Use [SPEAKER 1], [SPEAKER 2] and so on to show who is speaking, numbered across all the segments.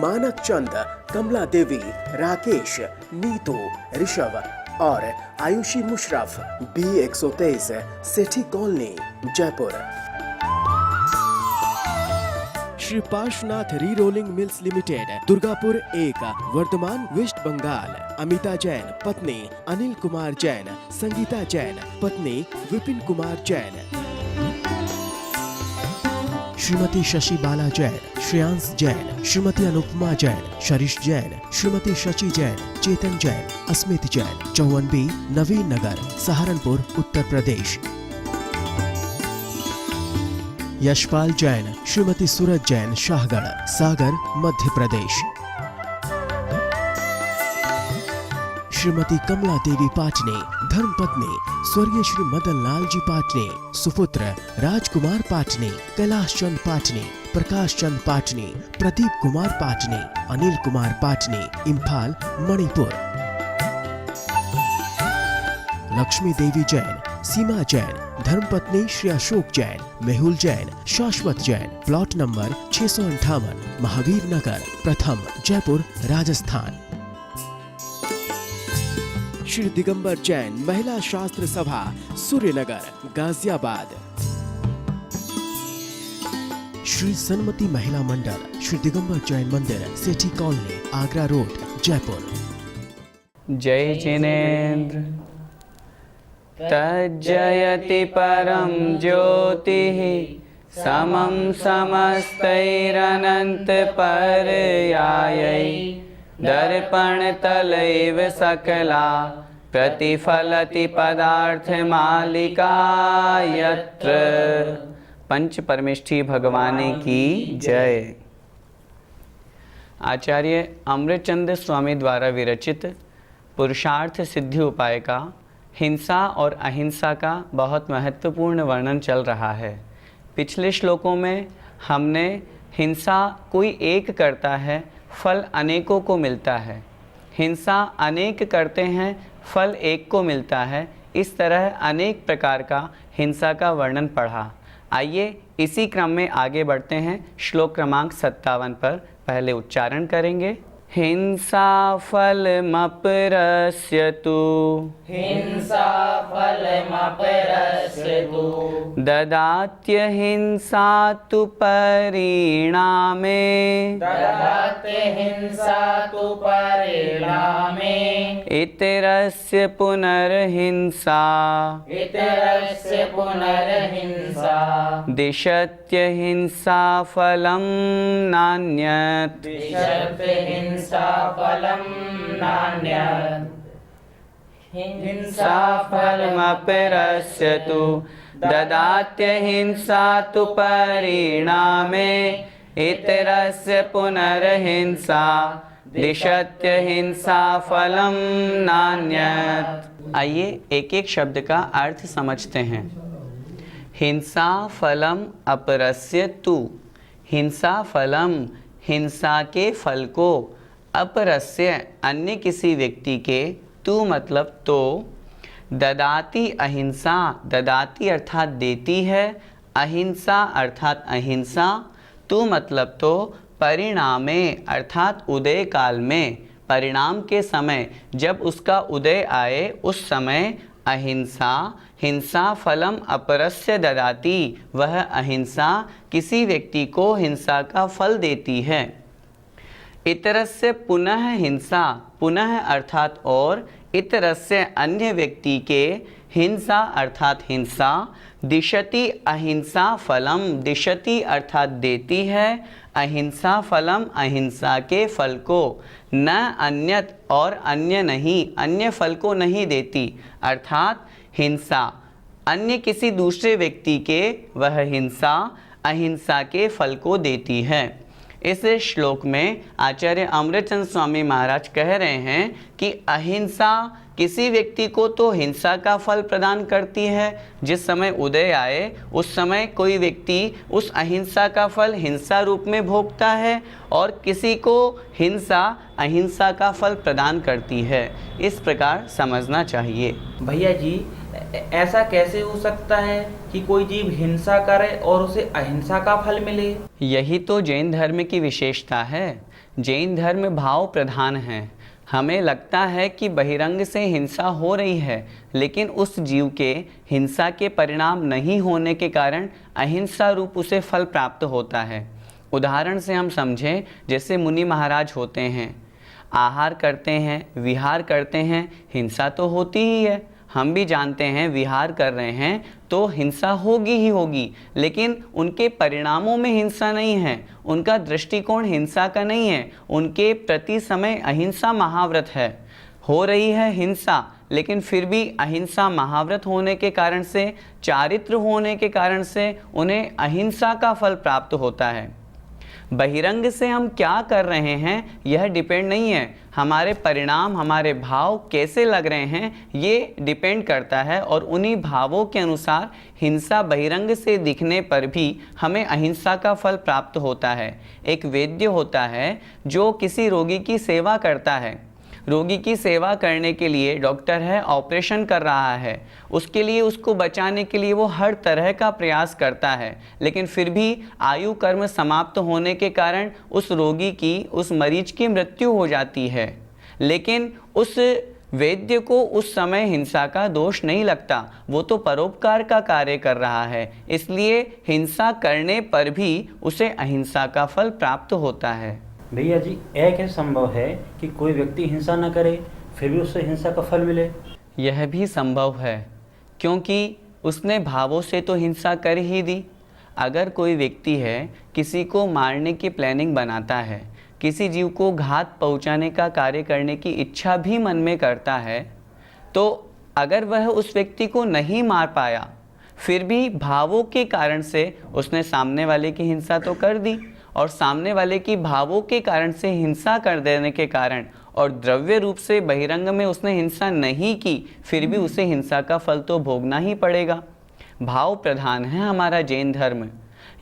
[SPEAKER 1] मानक चंद, कमला देवी, राकेश, नीतू, ऋषभ और Ayushi Musharraf, B123, Sethi colony, Jaipur. Shri Parshwanath re rolling mills limited, Durgapur 1, Bardhaman, west Bengal. Amita Jain, पत्नी अनिल कुमार जैन, संगीता जैन, पत्नी विपिन कुमार जैन। श्रीमती शशि बाला जैन, श्रेयांश जैन, श्रीमती अनुपमा जैन, शरीश जैन, श्रीमती शची जैन, चेतन जैन, अस्मित जैन, 54B, नवीन नगर, सहारनपुर, उत्तर प्रदेश। यशपाल जैन, श्रीमती सूरज जैन, शाहगढ़, सागर, मध्य प्रदेश। श्रीमती कमला देवी पाटनी, धर्मपत्नी स्वर्गीय श्री मदन लाल जी पाटनी, सुपुत्र राजकुमार पाटनी, कैलाश चंद पाटनी, प्रकाश चंद पाटनी, प्रदीप कुमार पाटनी, अनिल कुमार पाटनी, इम्फाल, मणिपुर। लक्ष्मी देवी जैन, सीमा जैन, धर्मपत्नी श्री अशोक जैन, मेहुल जैन, शाश्वत जैन, प्लॉट नंबर 658, महावीर नगर, प्रथम, जयपुर, राजस्थान। श्री दिगंबर जैन, महिला शास्त्र सभा, सूर्यनगर, गाजियाबाद। श्री सन्मति महिला मंडल, श्री दिगंबर जैन मंदिर, सेठी कॉलोनी, आगरा रोड, जयपुर।
[SPEAKER 2] जय जिनेन्द्र तज्जयति परम ज्योतिः समं समस्तैरनंत पर्यायै दर्पणतलैव सकला प्रतिफलति पदार्थ मालिका यत्र। पंच परमेष्ठी भगवान की जय। आचार्य अमृतचंद स्वामी द्वारा विरचित पुरुषार्थ सिद्धि उपाय का हिंसा और अहिंसा का बहुत महत्वपूर्ण वर्णन चल रहा है। पिछले श्लोकों में हमने हिंसा कोई एक करता है, फल अनेकों को मिलता है, हिंसा अनेक करते हैं, फल एक को मिलता है, इस तरह अनेक प्रकार का हिंसा का वर्णन पढ़ा। आइए इसी क्रम में आगे बढ़ते हैं। श्लोक क्रमांक 57 पर पहले उच्चारण करेंगे। हिंसा फलमपरस्यतु,
[SPEAKER 3] हिंसा फलमपरस्यतु,
[SPEAKER 2] ददात्यहिंसा तु परिणामे,
[SPEAKER 3] ददात्यहिंसा तु परिणामे,
[SPEAKER 2] इतरस्य पुनर्हिंसा,
[SPEAKER 3] इतरस्य पुनर्हिंसा,
[SPEAKER 2] दिशत्यहिंसा फलं नान्यत्,
[SPEAKER 3] दिशत्यहिंसा फलं नान्यत्।
[SPEAKER 2] हिंसा फलमपरस्यतु, ददात्यहिंसा तु परिणामे, इतरस्य पुनर्हिंसा, दिशत्यहिंसा फलं नान्यत्। आइए एक एक शब्द का अर्थ समझते हैं। हिंसा फलम अपरस्यतु, हिंसा फलम हिंसा के फल को, अपरस्य अन्य किसी व्यक्ति के, तू मतलब तो, ददाति अहिंसा, ददाति अर्थात देती है, अहिंसा अर्थात अहिंसा, तू मतलब तो, परिणामे अर्थात उदय काल में, परिणाम के समय जब उसका उदय आए उस समय, अहिंसा हिंसा फलम अपरस्य ददाति, वह अहिंसा किसी व्यक्ति को हिंसा का फल देती है। इतरस्य पुनः हिंसा, पुनः अर्थात और, इतरस्य अन्य व्यक्ति के, हिंसा अर्थात हिंसा, दिशति अहिंसा फलम, दिशति अर्थात देती है, अहिंसा फलम अहिंसा के फल को, न अन्यत और अन्य नहीं, अन्य फल को नहीं देती, अर्थात हिंसा अन्य किसी दूसरे व्यक्ति के, वह हिंसा अहिंसा के फल को देती है। इस श्लोक में आचार्य अमृतचंद स्वामी महाराज कह रहे हैं कि अहिंसा किसी व्यक्ति को तो हिंसा का फल प्रदान करती है, जिस समय उदय आए उस समय कोई व्यक्ति उस अहिंसा का फल हिंसा रूप में भोगता है, और किसी को हिंसा अहिंसा का फल प्रदान करती है। इस प्रकार समझना चाहिए।
[SPEAKER 4] भैया जी ऐसा कैसे हो सकता है कि कोई जीव हिंसा करे और उसे अहिंसा का फल मिले?
[SPEAKER 2] यही तो जैन धर्म की विशेषता है। जैन धर्म भाव प्रधान है। हमें लगता है कि बहिरंग से हिंसा हो रही है, लेकिन उस जीव के हिंसा के परिणाम नहीं होने के कारण अहिंसा रूप उसे फल प्राप्त होता है। उदाहरण से हम समझें, जैसे मुनि महाराज होते हैं, आहार करते हैं, विहार करते हैं, हिंसा तो होती ही है। हम भी जानते हैं विहार कर रहे हैं तो हिंसा होगी ही होगी, लेकिन उनके परिणामों में हिंसा नहीं है, उनका दृष्टिकोण हिंसा का नहीं है, उनके प्रति समय अहिंसा महाव्रत है। हो रही है हिंसा, लेकिन फिर भी अहिंसा महाव्रत होने के कारण से, चारित्र होने के कारण से उन्हें अहिंसा का फल प्राप्त होता है। बहिरंग से हम क्या कर रहे हैं यह डिपेंड नहीं है, हमारे परिणाम, हमारे भाव कैसे लग रहे हैं ये डिपेंड करता है, और उन्हीं भावों के अनुसार हिंसा बहिरंग से दिखने पर भी हमें अहिंसा का फल प्राप्त होता है। एक वैद्य होता है जो किसी रोगी की सेवा करता है। रोगी की सेवा करने के लिए डॉक्टर है, ऑपरेशन कर रहा है, उसके लिए, उसको बचाने के लिए वो हर तरह का प्रयास करता है, लेकिन फिर भी आयु कर्म समाप्त होने के कारण उस रोगी की, उस मरीज की मृत्यु हो जाती है। लेकिन उस वैद्य को उस समय हिंसा का दोष नहीं लगता, वो तो परोपकार का कार्य कर रहा है, इसलिए हिंसा करने पर भी उसे अहिंसा का फल प्राप्त होता है।
[SPEAKER 5] भैया जी, यह कैसे संभव है कि कोई व्यक्ति हिंसा न करे फिर भी उसे हिंसा का फल मिले?
[SPEAKER 2] यह भी संभव है, क्योंकि उसने भावों से तो हिंसा कर ही दी। अगर कोई व्यक्ति है, किसी को मारने की प्लानिंग बनाता है, किसी जीव को घात पहुंचाने का कार्य करने की इच्छा भी मन में करता है, तो अगर वह उस व्यक्ति को नहीं मार पाया, फिर भी भावों के कारण से उसने सामने वाले की हिंसा तो कर दी, और सामने वाले की भावों के कारण से हिंसा कर देने के कारण, और द्रव्य रूप से बहिरंग में उसने हिंसा नहीं की, फिर भी उसे हिंसा का फल तो भोगना ही पड़ेगा। भाव प्रधान है हमारा जैन धर्म।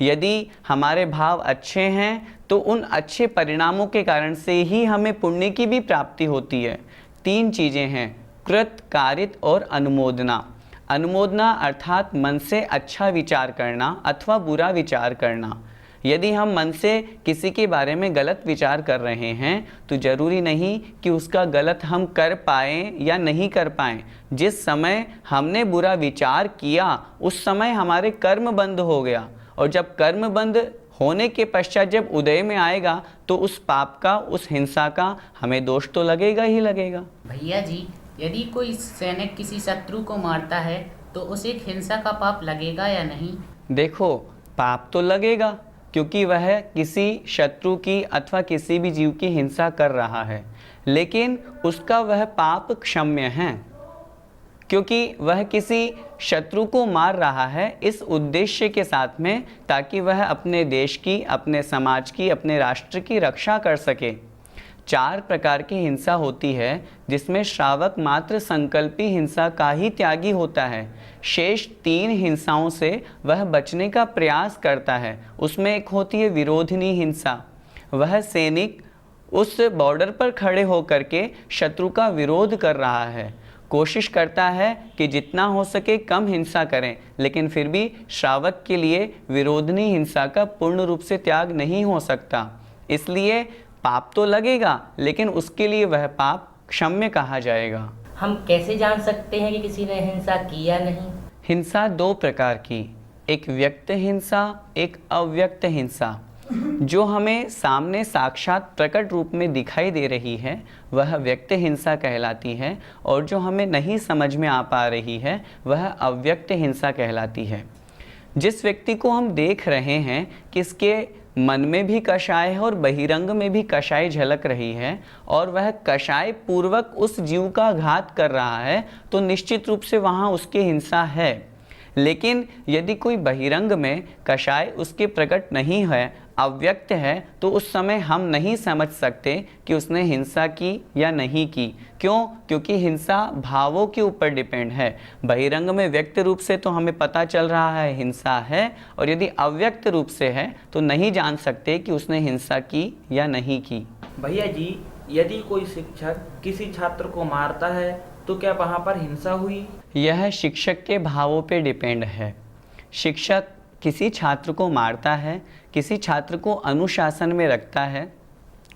[SPEAKER 2] यदि हमारे भाव अच्छे हैं तो उन अच्छे परिणामों के कारण से ही हमें पुण्य की भी प्राप्ति होती है। 3 चीज़ें हैं, कृत, कारित और अनुमोदना। अनुमोदना अर्थात मन से अच्छा विचार करना अथवा बुरा विचार करना। यदि हम मन से किसी के बारे में गलत विचार कर रहे हैं तो ज़रूरी नहीं कि उसका गलत हम कर पाएँ या नहीं कर पाएँ। जिस समय हमने बुरा विचार किया उस समय हमारे कर्म बंद हो गया, और जब कर्म बंद होने के पश्चात जब उदय में आएगा तो उस पाप का, उस हिंसा का हमें दोष तो लगेगा ही लगेगा।
[SPEAKER 6] भैया जी, यदि कोई सैनिक किसी शत्रु को मारता है तो उसे हिंसा का पाप लगेगा या नहीं?
[SPEAKER 2] देखो, पाप तो लगेगा, क्योंकि वह किसी शत्रु की अथवा किसी भी जीव की हिंसा कर रहा है, लेकिन उसका वह पाप क्षम्य है, क्योंकि वह किसी शत्रु को मार रहा है इस उद्देश्य के साथ में, ताकि वह अपने देश की, अपने समाज की, अपने राष्ट्र की रक्षा कर सके। 4 प्रकार की हिंसा होती है, जिसमें श्रावक मात्र संकल्पी हिंसा का ही त्यागी होता है। शेष 3 हिंसाओं से वह बचने का प्रयास करता है। उसमें एक होती है विरोधिनी हिंसा। वह सैनिक उस बॉर्डर पर खड़े होकर के शत्रु का विरोध कर रहा है, कोशिश करता है कि जितना हो सके कम हिंसा करें, लेकिन फिर भी श्रावक के लिए विरोधिनी हिंसा का पूर्ण रूप से त्याग नहीं हो सकता। इसलिए पाप तो लगेगा, लेकिन उसके लिए वह पाप क्षम्य कहा जाएगा।
[SPEAKER 7] हम कैसे जान सकते हैं कि किसी ने हिंसा की या नहीं?
[SPEAKER 2] हिंसा 2 प्रकार की, एक व्यक्त हिंसा, एक अव्यक्त हिंसा। जो हमें सामने साक्षात प्रकट रूप में दिखाई दे रही है वह व्यक्त हिंसा कहलाती है, और जो हमें नहीं समझ में आ पा रही है वह अव्यक्त हिंसा कहलाती है। जिस व्यक्ति को हम देख रहे हैं कि इसके मन में भी कषाय है और बहिरंग में भी कषाय झलक रही है, और वह कषाय पूर्वक उस जीव का घात कर रहा है, तो निश्चित रूप से वहाँ उसकी हिंसा है। लेकिन यदि कोई बहिरंग में कषाय उसके प्रकट नहीं है, अव्यक्त है, तो उस समय हम नहीं समझ सकते कि उसने हिंसा की या नहीं की। क्यों? क्योंकि हिंसा भावों के ऊपर डिपेंड है। बहिरंग में व्यक्त रूप से तो हमें पता चल रहा है हिंसा है, और यदि अव्यक्त रूप से है तो नहीं जान सकते कि उसने हिंसा की या नहीं की।
[SPEAKER 4] भैया जी, यदि कोई शिक्षक किसी छात्र को मारता है तो क्या वहाँ पर हिंसा हुई?
[SPEAKER 2] यह शिक्षक के भावों पे डिपेंड है। शिक्षक किसी छात्र को मारता है, किसी छात्र को अनुशासन में रखता है,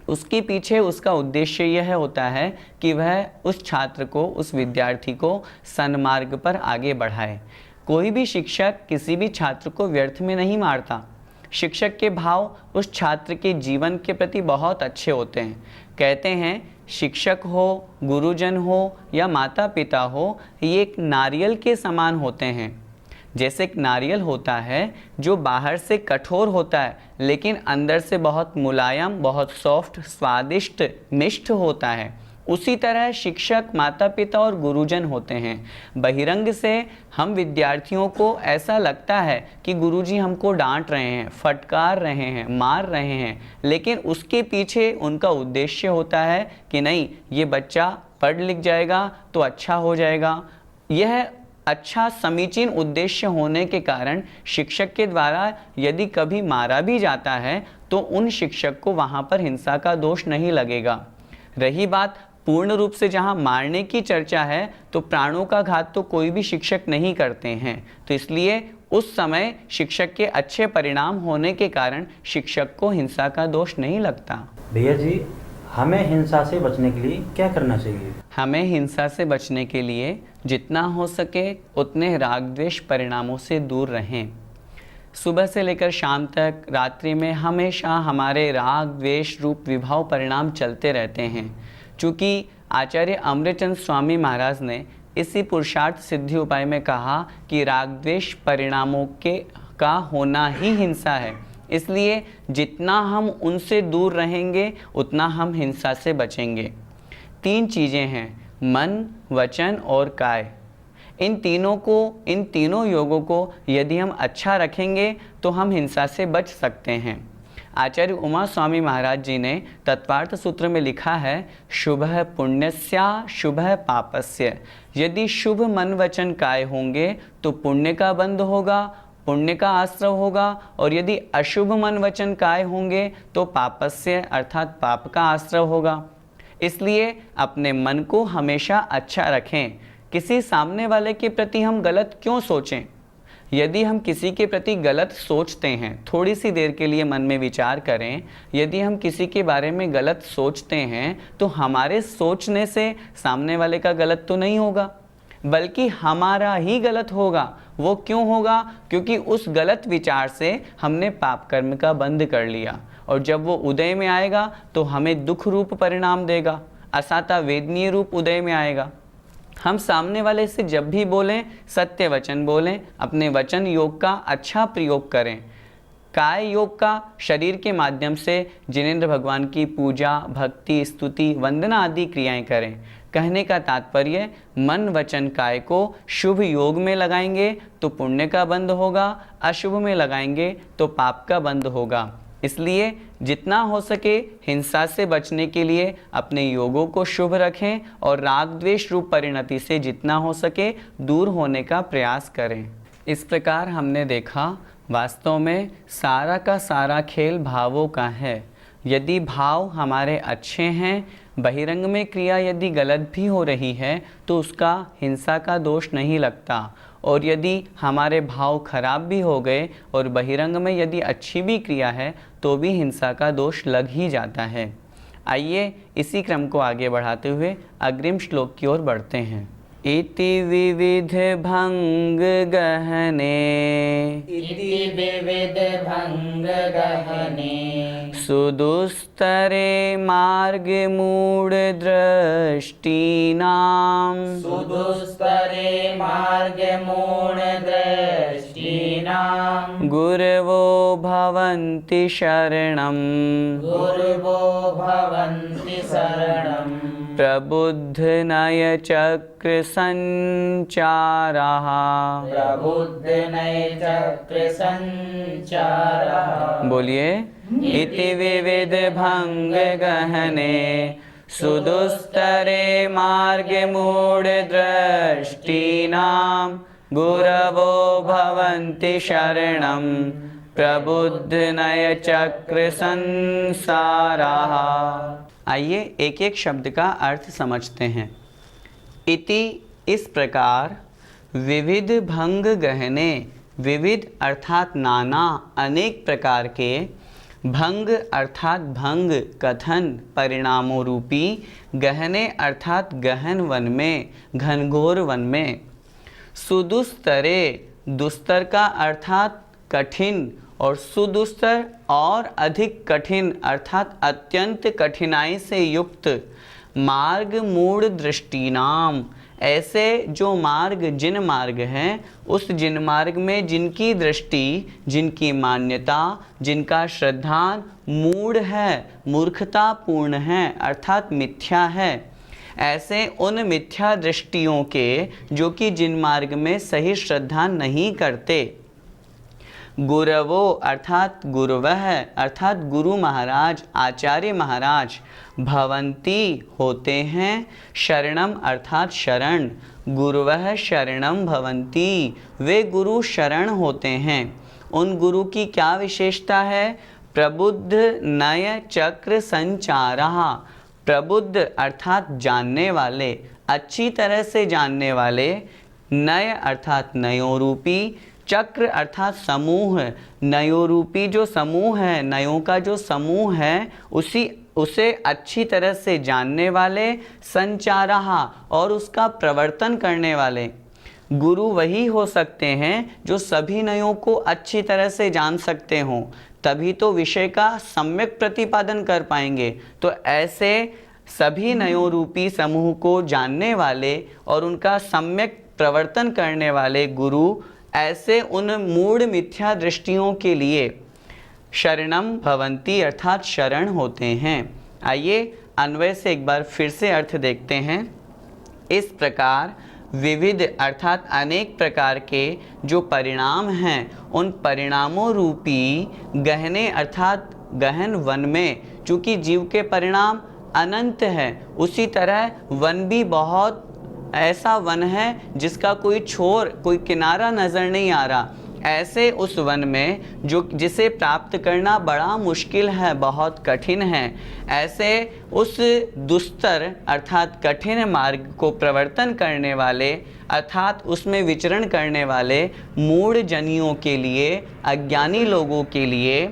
[SPEAKER 2] उसके पीछे उसका उद्देश्य यह होता है कि वह उस छात्र को, उस विद्यार्थी को सन्मार्ग पर आगे बढ़ाए। कोई भी शिक्षक किसी भी छात्र को व्यर्थ में नहीं मारता। शिक्षक के भाव उस छात्र के जीवन के प्रति बहुत अच्छे होते हैं। कहते हैं शिक्षक हो, गुरुजन हो या माता पिता हो, ये एक नारियल के समान होते हैं। जैसे एक नारियल होता है जो बाहर से कठोर होता है लेकिन अंदर से बहुत मुलायम, बहुत सॉफ्ट, स्वादिष्ट, मिष्ट होता है, उसी तरह शिक्षक, माता पिता और गुरुजन होते हैं। बहिरंग से हम विद्यार्थियों को ऐसा लगता है कि गुरुजी हमको डांट रहे हैं, फटकार रहे हैं, मार रहे हैं, लेकिन उसके पीछे उनका उद्देश्य होता है कि नहीं, ये बच्चा पढ़ लिख जाएगा तो अच्छा हो जाएगा। यह अच्छा समीचीन उद्देश्य होने के कारण शिक्षक के द्वारा यदि कभी मारा भी जाता है तो उन शिक्षक को वहाँ पर हिंसा का दोष नहीं लगेगा। रही बात पूर्ण रूप से जहाँ मारने की चर्चा है तो प्राणों का घात तो कोई भी शिक्षक नहीं करते हैं, तो इसलिए उस समय शिक्षक के अच्छे परिणाम होने के कारण शिक्षक को हिंसा का दोष नहीं लगता।
[SPEAKER 5] भैया जी, हमें हिंसा से बचने के लिए क्या करना चाहिए?
[SPEAKER 2] हमें हिंसा से बचने के लिए जितना हो सके उतने राग द्वेष परिणामों से दूर रहें। सुबह से लेकर शाम तक रात्रि में हमेशा हमारे राग द्वेष रूप विभाव परिणाम चलते रहते हैं। चूँकि आचार्य अमृतचंद स्वामी महाराज ने इसी पुरुषार्थ सिद्धि उपाय में कहा कि राग द्वेष परिणामों का होना ही हिंसा है, इसलिए जितना हम उनसे दूर रहेंगे उतना हम हिंसा से बचेंगे। 3 चीज़ें हैं, मन, वचन और काय। इन तीनों योगों को यदि हम अच्छा रखेंगे तो हम हिंसा से बच सकते हैं। आचार्य उमा स्वामी महाराज जी ने तत्वार्थ सूत्र में लिखा है, शुभः पुण्यस्या शुभः पापस्य। यदि शुभ मन वचन काय होंगे तो पुण्य का बंध होगा, पुण्य का आश्रय होगा, और यदि अशुभ मन वचन काय होंगे तो पापस्य अर्थात पाप का आश्रय होगा। इसलिए अपने मन को हमेशा अच्छा रखें। किसी सामने वाले के प्रति हम गलत क्यों सोचें? यदि हम किसी के प्रति गलत सोचते हैं, थोड़ी सी देर के लिए मन में विचार करें, यदि हम किसी के बारे में गलत सोचते हैं तो हमारे सोचने से सामने वाले का गलत तो नहीं होगा, बल्कि हमारा ही गलत होगा। वो क्यों होगा? क्योंकि उस गलत विचार से हमने पाप कर्म का बंध कर लिया, और जब वो उदय में आएगा तो हमें दुख रूप परिणाम देगा, असाता वेदनीय रूप उदय में आएगा। हम सामने वाले से जब भी बोलें सत्य वचन बोलें, अपने वचन योग का अच्छा प्रयोग करें। काय योग का शरीर के माध्यम से जिनेंद्र भगवान की पूजा, भक्ति, स्तुति, वंदना आदि क्रियाएं करें। कहने का तात्पर्य, मन वचन काय को शुभ योग में लगाएंगे तो पुण्य का बंध होगा, अशुभ में लगाएंगे तो पाप का बंध होगा। इसलिए जितना हो सके हिंसा से बचने के लिए अपने योगों को शुभ रखें और राग द्वेष रूप परिणति से जितना हो सके दूर होने का प्रयास करें। इस प्रकार हमने देखा वास्तव में सारा का सारा खेल भावों का है। यदि भाव हमारे अच्छे हैं, बहिरंग में क्रिया यदि गलत भी हो रही है तो उसका हिंसा का दोष नहीं लगता, और यदि हमारे भाव खराब भी हो गए और बहिरंग में यदि अच्छी भी क्रिया है तो भी हिंसा का दोष लग ही जाता है। आइए इसी क्रम को आगे बढ़ाते हुए अग्रिम श्लोक की ओर बढ़ते हैं। इति विविध भंग गहने,
[SPEAKER 3] इति विविध भंग गहने,
[SPEAKER 2] सुदुस्तरे मार्ग मूढ़ दृष्टीनां,
[SPEAKER 3] सुदुस्तरे मार्ग मूढ़ दृष्टीनां,
[SPEAKER 2] गुरवो भवन्ति शरणं,
[SPEAKER 3] गुरवो भवन्ति शरणं,
[SPEAKER 2] प्रबुद्ध नय चक्र संचारः,
[SPEAKER 3] प्रबुद्ध नय चक्र संचारः।
[SPEAKER 2] बोलिए, इति विविध भंग गहने, सुदुस्तरे मार्ग मूढ़ दृष्टीनां, गुरवो भवन्ति शरणं, प्रबुद्ध नय चक्र संसारः। आइए एक एक शब्द का अर्थ समझते हैं। इति इस प्रकार विविध भंग गहने, विविध अर्थात नाना, अनेक प्रकार के, भंग अर्थात भंग, कथन, परिणामों रूपी, गहने अर्थात गहन वन में, घनघोर वन में, सुदुस्तरे, दुस्तर का अर्थात कठिन, और सुदुस्तर और अधिक कठिन अर्थात अत्यंत कठिनाई से युक्त, मार्ग मूढ़ दृष्टिनाम, ऐसे जो मार्ग जिन मार्ग हैं, उस जिन मार्ग में जिनकी दृष्टि, जिनकी मान्यता, जिनका श्रद्धान मूढ़ है, मूर्खतापूर्ण है अर्थात मिथ्या है, ऐसे उन मिथ्या दृष्टियों के जो कि जिन मार्ग में सही श्रद्धा नहीं करते, गुरवो अर्थात गुरुवह अर्थात गुरु महाराज, आचार्य महाराज, भवंती होते हैं, शरणम अर्थात शरण, गुरुवह शरणम भवंती, वे गुरु शरण होते हैं। उन गुरु की क्या विशेषता है? प्रबुद्ध नय चक्र संचारः, प्रबुद्ध अर्थात जानने वाले, अच्छी तरह से जानने वाले, नय अर्थात नयों रूपी, चक्र अर्थात समूह, नयों रूपी जो समूह है, नयों का जो समूह है उसे अच्छी तरह से जानने वाले, संचारः और उसका प्रवर्तन करने वाले। गुरु वही हो सकते हैं जो सभी नयों को अच्छी तरह से जान सकते हों, तभी तो विषय का सम्यक प्रतिपादन कर पाएंगे। तो ऐसे सभी नयों रूपी समूह को जानने वाले और उनका सम्यक प्रवर्तन करने वाले गुरु ऐसे उन मूढ़ मिथ्या दृष्टियों के लिए शरणम भवंती अर्थात शरण होते हैं। आइए अन्वय से एक बार फिर से अर्थ देखते हैं। इस प्रकार विविध अर्थात अनेक प्रकार के जो परिणाम हैं, उन परिणामों रूपी गहने अर्थात गहन वन में, चूँकि जीव के परिणाम अनंत है, उसी तरह वन भी बहुत ऐसा वन है जिसका कोई छोर, कोई किनारा नज़र नहीं आ रहा। ऐसे उस वन में जिसे प्राप्त करना बड़ा मुश्किल है, बहुत कठिन है, ऐसे उस दुस्तर अर्थात कठिन मार्ग को प्रवर्तन करने वाले अर्थात उसमें विचरण करने वाले मूढ़ जनियों के लिए, अज्ञानी लोगों के लिए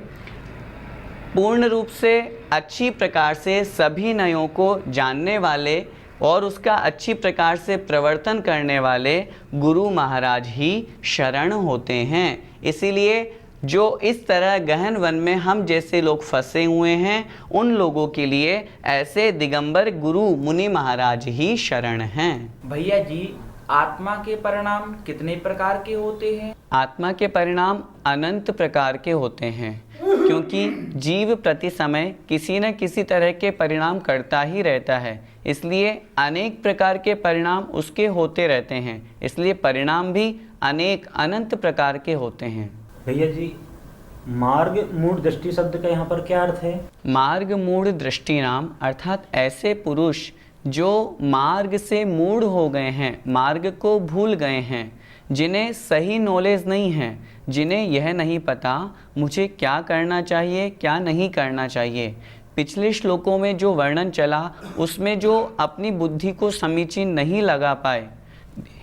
[SPEAKER 2] पूर्ण रूप से अच्छी प्रकार से सभी नयों को जानने वाले और उसका अच्छी प्रकार से प्रवर्तन करने वाले गुरु महाराज ही शरण होते हैं। इसीलिए जो इस तरह गहन वन में हम जैसे लोग फंसे हुए हैं, उन लोगों के लिए ऐसे दिगंबर गुरु मुनि महाराज ही शरण हैं।
[SPEAKER 4] भैया जी, आत्मा के परिणाम कितने प्रकार के होते हैं?
[SPEAKER 2] आत्मा के परिणाम अनंत प्रकार के होते हैं, क्योंकि जीव प्रति समय किसी न किसी तरह के परिणाम करता ही रहता है, इसलिए अनेक प्रकार के परिणाम उसके होते रहते हैं, इसलिए परिणाम भी अनेक अनंत प्रकार के होते हैं।
[SPEAKER 5] भैया जी, मार्ग मूढ़ दृष्टि शब्द का यहाँ पर क्या अर्थ है?
[SPEAKER 2] मार्ग मूढ़ दृष्टि नाम अर्थात ऐसे पुरुष जो मार्ग से मूढ़ हो गए हैं, मार्ग को भूल गए हैं, जिन्हें सही नॉलेज नहीं है, जिन्हें यह नहीं पता मुझे क्या करना चाहिए, क्या नहीं करना चाहिए। पिछले श्लोकों में जो वर्णन चला उसमें जो अपनी बुद्धि को समीचीन नहीं लगा पाए,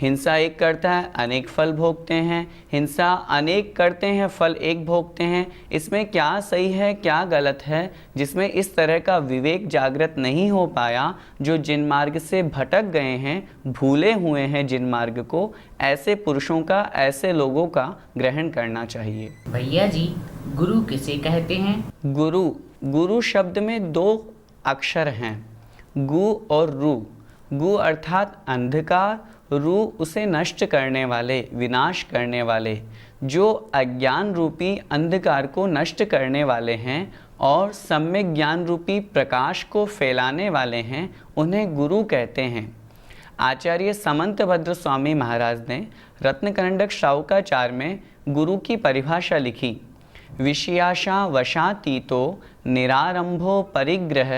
[SPEAKER 2] हिंसा एक करता है अनेक फल भोगते हैं, हिंसा अनेक करते हैं फल एक भोगते हैं, इसमें क्या सही है क्या गलत है, जिसमें इस तरह का विवेक जागृत नहीं हो पाया, जो जिन मार्ग से भटक गए हैं, भूले हुए हैं जिन मार्ग को, ऐसे पुरुषों का, ऐसे लोगों का ग्रहण करना चाहिए।
[SPEAKER 6] भैया जी, गुरु किसे कहते हैं?
[SPEAKER 2] गुरु, गुरु शब्द में दो अक्षर हैं, गु और रु। गु अर्थात अंधकार, रु उसे नष्ट करने वाले, विनाश करने वाले, जो अज्ञान रूपी अंधकार को नष्ट करने वाले हैं और सम्यक ज्ञान रूपी प्रकाश को फैलाने वाले हैं, उन्हें गुरु कहते हैं। आचार्य समंतभद्र स्वामी महाराज ने रत्नकरंडक श्रावकाचार में गुरु की परिभाषा लिखी। विषयाशा वशातीतो निरारंभो परिग्रह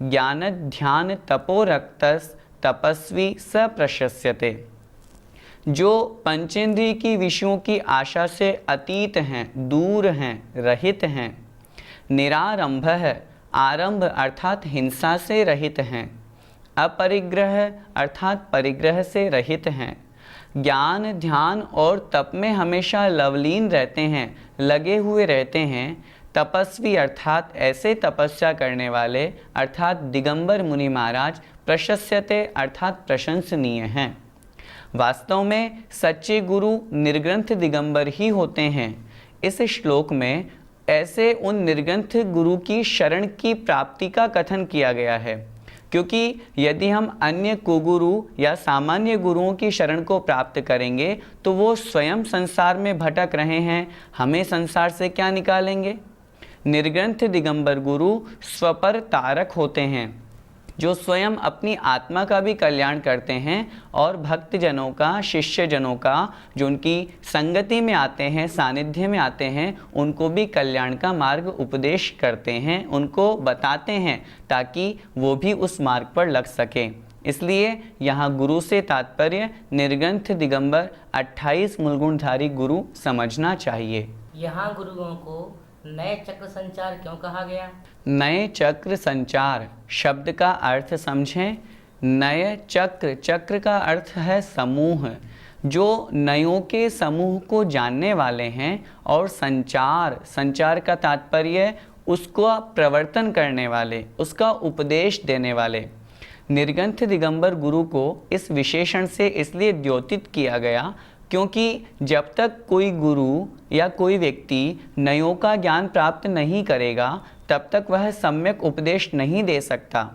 [SPEAKER 2] ज्ञान ध्यान तपोरक्तस तपस्वी स प्रशस्यते। जो पंचेंद्रिय की विषयों की आशा से अतीत हैं, दूर हैं, रहित हैं, निरारंभ है, आरंभ अर्थात हिंसा से रहित हैं, अपरिग्रह अर्थात परिग्रह से रहित हैं, ज्ञान ध्यान और तप में हमेशा लवलीन रहते हैं, लगे हुए रहते हैं। तपस्वी अर्थात ऐसे तपस्या करने वाले अर्थात दिगंबर मुनि महाराज प्रशस्यते अर्थात प्रशंसनीय हैं। वास्तव में सच्चे गुरु निर्ग्रंथ दिगंबर ही होते हैं। इस श्लोक में ऐसे उन निर्ग्रंथ गुरु की शरण की प्राप्ति का कथन किया गया है, क्योंकि यदि हम अन्य कुगुरु या सामान्य गुरुओं की शरण को प्राप्त करेंगे तो वो स्वयं संसार में भटक रहे हैं, हमें संसार से क्या निकालेंगे। निर्ग्रंथ दिगंबर गुरु स्वपर तारक होते हैं, जो स्वयं अपनी आत्मा का भी कल्याण करते हैं और भक्तजनों का, शिष्यजनों का, जो उनकी संगति में आते हैं, सानिध्य में आते हैं, उनको भी कल्याण का मार्ग उपदेश करते हैं, उनको बताते हैं ताकि वो भी उस मार्ग पर लग सके। इसलिए यहाँ गुरु से तात्पर्य निर्ग्रंथ दिगंबर 28 मूलगुणधारी गुरु समझना चाहिए।
[SPEAKER 7] यहाँ गुरुओं को नए चक्र संचार क्यों कहा गया?
[SPEAKER 2] नए चक्र संचार शब्द का अर्थ समझें। नए चक्र, चक्र का अर्थ है समूह, जो नयों के समूह को जानने वाले हैं, और संचार, संचार का तात्पर्य उसको प्रवर्तन करने वाले, उसका उपदेश देने वाले। निर्ग्रंथ दिगंबर गुरु को इस विशेषण से इसलिए द्योतित किया गया क्योंकि जब तक कोई गुरु या कोई व्यक्ति नयों का ज्ञान प्राप्त नहीं करेगा तब तक वह सम्यक उपदेश नहीं दे सकता।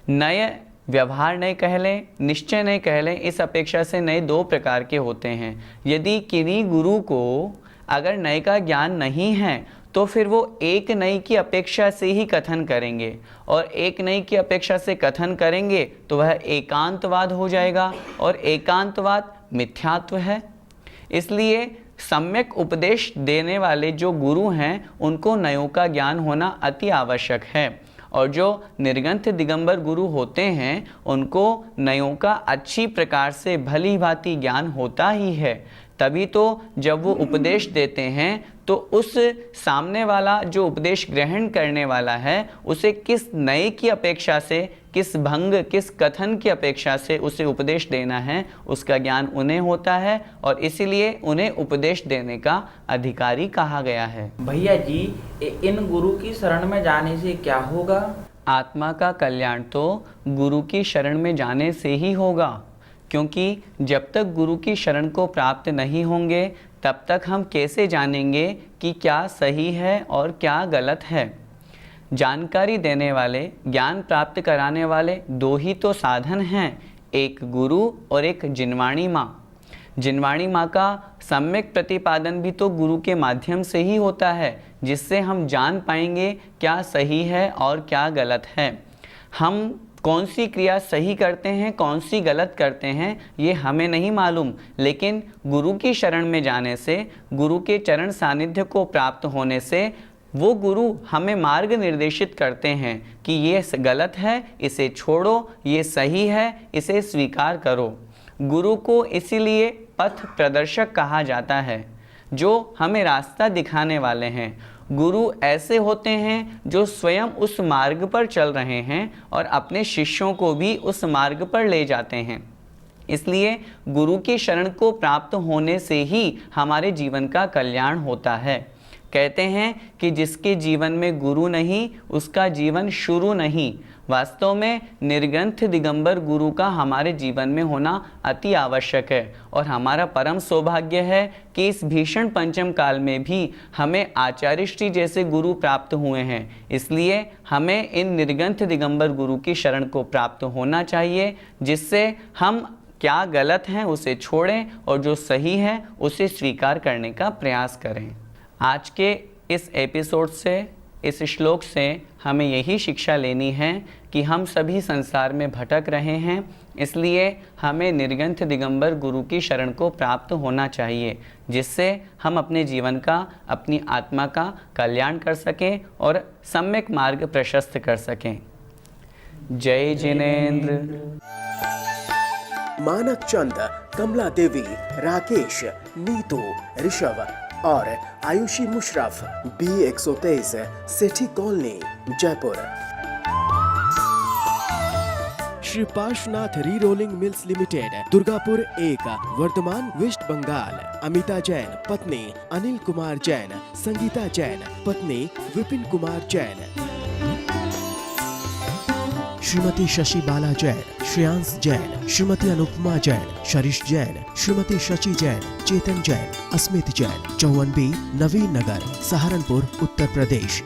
[SPEAKER 2] नए व्यवहार नए कह लें, निश्चय नए कह लें, इस अपेक्षा से नए दो प्रकार के होते हैं। यदि किन्हीं गुरु को अगर नए का ज्ञान नहीं है तो फिर वो एक नई की अपेक्षा से ही कथन करेंगे, और एक नई की अपेक्षा से कथन करेंगे तो वह एकांतवाद हो जाएगा, और एकांतवाद मिथ्यात्व है। इसलिए सम्यक उपदेश देने वाले जो गुरु हैं उनको नयों का ज्ञान होना अति आवश्यक है, और जो निर्ग्रंथ दिगंबर गुरु होते हैं उनको नयों का अच्छी प्रकार से भली भांति ज्ञान होता ही है। तभी तो जब वो उपदेश देते हैं तो उस सामने वाला जो उपदेश ग्रहण करने वाला है उसे किस नए की अपेक्षा से, किस भंग, किस कथन की अपेक्षा से उसे उपदेश देना है, उसका ज्ञान उन्हें होता है, और इसीलिए उन्हें उपदेश देने का अधिकारी कहा गया है।
[SPEAKER 4] भैया जी, इन गुरु की शरण में जाने से क्या होगा?
[SPEAKER 2] आत्मा का कल्याण तो गुरु की शरण में जाने से ही होगा, क्योंकि जब तक गुरु की शरण को प्राप्त नहीं होंगे तब तक हम कैसे जानेंगे कि क्या सही है और क्या गलत है। जानकारी देने वाले, ज्ञान प्राप्त कराने वाले दो ही तो साधन हैं, एक गुरु और एक जिनवाणी माँ। जिनवाणी माँ का सम्यक प्रतिपादन भी तो गुरु के माध्यम से ही होता है, जिससे हम जान पाएंगे क्या सही है और क्या गलत है। हम कौन सी क्रिया सही करते हैं, कौन सी गलत करते हैं, ये हमें नहीं मालूम, लेकिन गुरु की शरण में जाने से, गुरु के चरण सानिध्य को प्राप्त होने से वो गुरु हमें मार्ग निर्देशित करते हैं कि ये गलत है, इसे छोड़ो, ये सही है, इसे स्वीकार करो। गुरु को इसीलिए पथ प्रदर्शक कहा जाता है, जो हमें रास्ता दिखाने वाले हैं। गुरु ऐसे होते हैं जो स्वयं उस मार्ग पर चल रहे हैं और अपने शिष्यों को भी उस मार्ग पर ले जाते हैं। इसलिए गुरु की शरण को प्राप्त होने से ही हमारे जीवन का कल्याण होता है। कहते हैं कि जिसके जीवन में गुरु नहीं उसका जीवन शुरू नहीं। वास्तव में निर्ग्रंथ दिगंबर गुरु का हमारे जीवन में होना अति आवश्यक है, और हमारा परम सौभाग्य है कि इस भीषण पंचम काल में भी हमें आचार्य श्री जैसे गुरु प्राप्त हुए हैं। इसलिए हमें इन निर्ग्रंथ दिगंबर गुरु की शरण को प्राप्त होना चाहिए, जिससे हम क्या गलत हैं उसे छोड़ें और जो सही है उसे स्वीकार करने का प्रयास करें। आज के इस एपिसोड से, इस श्लोक से हमें यही शिक्षा लेनी है कि हम सभी संसार में भटक रहे हैं, इसलिए हमें निर्ग्रंथ दिगंबर गुरु की शरण को प्राप्त होना चाहिए, जिससे हम अपने जीवन का, अपनी आत्मा का कल्याण कर सकें और सम्यक मार्ग प्रशस्त कर सकें। जय जिनेंद्र।
[SPEAKER 1] मानक चंद, कमला देवी, राकेश, नीतू, ऋषभ और Ayushi Musharraf, B123, Sethi colony, Jaipur. Shri Parshwanath re rolling mills limited, Durgapur 1, Bardhaman, west Bengal. Amita Jain पत्नी अनिल कुमार जैन, संगीता जैन पत्नी विपिन कुमार जैन। श्रीमती शशि बाला जैन, श्रेयांश जैन, श्रीमती अनुपमा जैन, शरीश जैन, श्रीमती शशि जैन, चेतन जैन, अस्मित जैन, 54B नवीन नगर, सहारनपुर, उत्तर प्रदेश।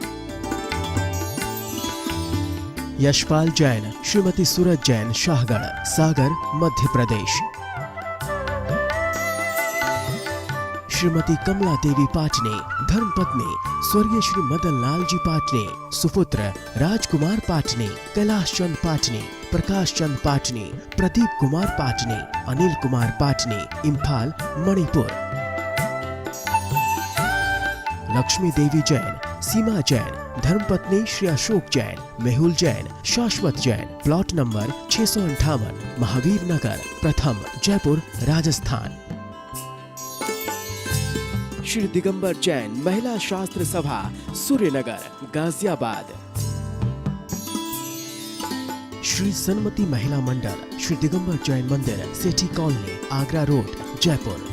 [SPEAKER 1] यशपाल जैन, श्रीमती सूरज जैन, शाहगढ़, सागर, मध्य प्रदेश। श्रीमती कमला देवी पाटनी, धर्मपत्नी स्वर्गीय श्री मदन लाल जी पाटनी, सुपुत्र राजकुमार पाटनी, कैलाश चंद पाटनी, प्रकाश चंद पाटनी, प्रदीप कुमार पाटनी, अनिल कुमार पाटनी, इम्फाल, मणिपुर। लक्ष्मी देवी जैन, सीमा जैन, धर्मपत्नी श्री अशोक जैन, मेहुल जैन, शाश्वत जैन, प्लॉट नंबर 658, महावीर नगर, प्रथम, जयपुर, राजस्थान। श्री दिगंबर जैन, महिला शास्त्र सभा, सूर्यनगर, गाजियाबाद। श्री सन्मति महिला मंडल, श्री दिगंबर जैन मंदिर, सेठी कॉलोनी, आगरा रोड, जयपुर।